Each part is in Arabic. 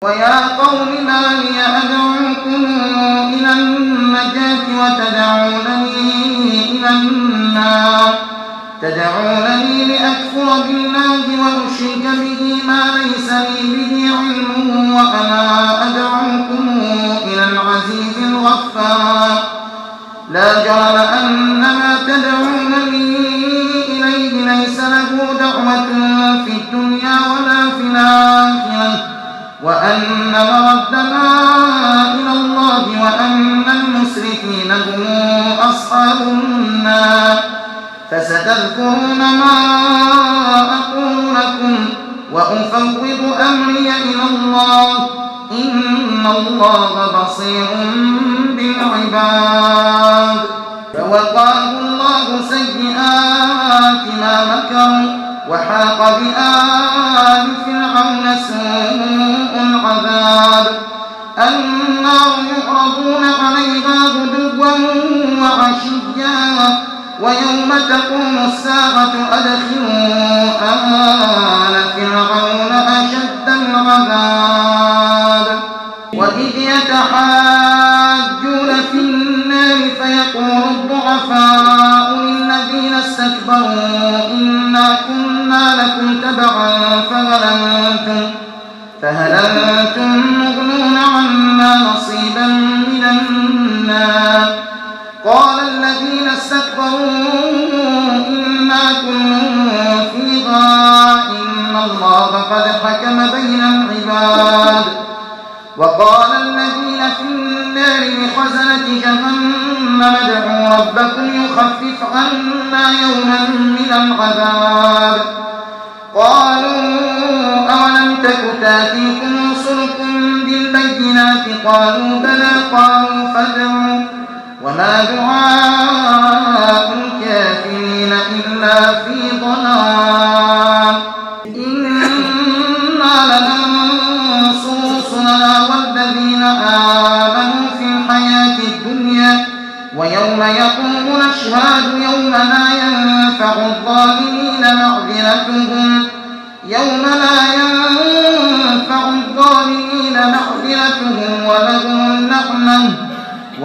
ويا قوم ما لي أدعوكم إلى النجاة تدعونني لأكفر بالله وأشرك به ما ليس لي به علم وأنا أدعوكم إلى العزيز الغفار لا جرم أن ما تدعونني إليه ليس له دعوة في الدنيا ولا في الآخرة وأن مردنا إلى الله وأن المسرفين هم أصحاب النار فستذكرون ما أقول لكم وأفوض أمري إلى الله إن الله بصير بالعباد فوقاه الله سيئات ما مكروا وحاق بآل فرعون سوء العذاب النار يعرضون عليها غدوا وعشيا ويوم تقوم الساعة أدخلوا آل فرعون أشد العذاب وإذ يتحاجون في النار فيقول الضعفاء للذين استكبروا إنا كنا لكم تبعا فهل أنتم مغنون عنا نصيبا من النار قال الذين استكبروا إنا كل فيها إن الله قد حكم بين العباد وقال الذين في النار لخزنة جهنم ادعوا ربكم يخفف عنا يوما من العذاب قالوا أولم تك تأتيكم رسلكم بالبينات قالوا بلى قالوا فادعوا وما دعاء الكافرين إلا في ضلال إنا لننصر رسلنا والذين آمنوا في الحياة الدنيا ويوم يقوم الأشهاد يوم لا ينفع الظالمين معذرتهم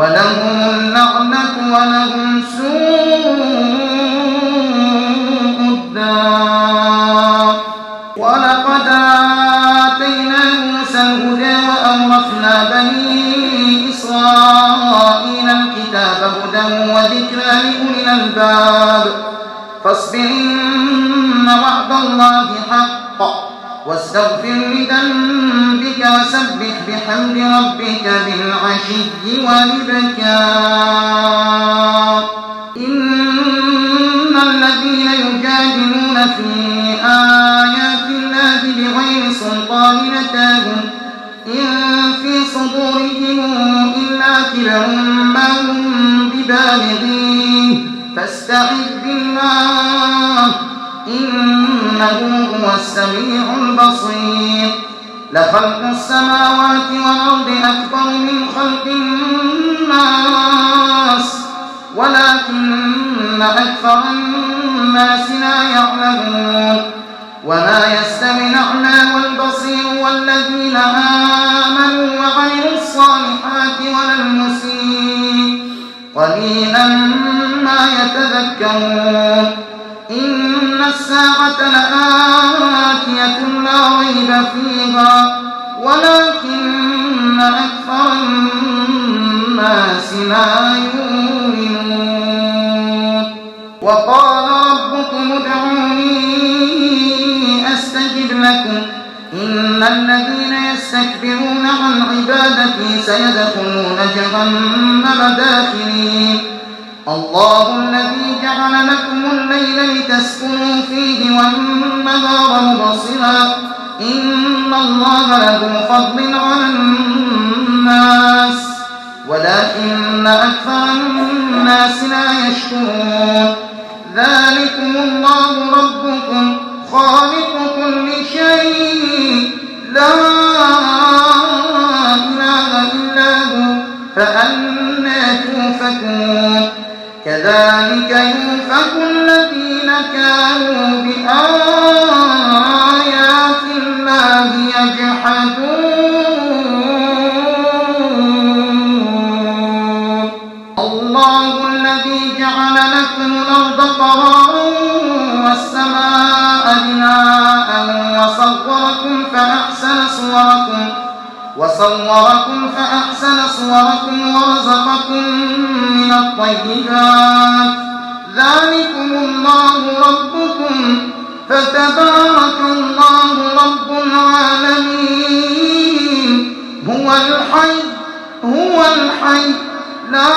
ولهم اللعنة ولهم سوء الدار ولقد آتينا موسى الهدى وأورثنا بني إسرائيل الكتاب هدى وذكرى لأولي الألباب فاصبر إن وعد الله حق واستغفر لذنبك وسبح بحمد ربك بالعشي والإبكار إن الذين يجادلون في آيات الله بغير سلطان أتاهم إن في صدورهم إلا كبر ما هم ببالغيه فاستعذ بالله إنه هو السميع البصير لخلق السماوات والأرض أكبر من خلق الناس ولكن أكثر الناس لا يعلمون وما يستوي الأعمى والبصير والذين آمنوا وعملوا الصالحات ولا المسيء قليلا ما يتذكرون إن الساعة لآتية لا ريب فيها ولكن أكثر الناس لا يؤمنون وقال ربكم ادعوني أستجب لكم إن الذين يستكبرون عن عبادتي سيدخلون جهنم داخرين الله الذي جعل لكم الليل لتسكنوا فيه والنهار مبصرا إن الله له فضل على الناس ولكن أكثر الناس لا يشكرون ذلكم الله ربكم خالق كل شيء لا إله إلا هو فأنى توفكون كذلك يؤفك الذين كانوا بآيات الله يجحدون قرارا والسماء بناء وصوركم فأحسن صوركم ورزقكم من الطيبات ذلكم الله ربكم فتبارك الله رب العالمين هو الحي لا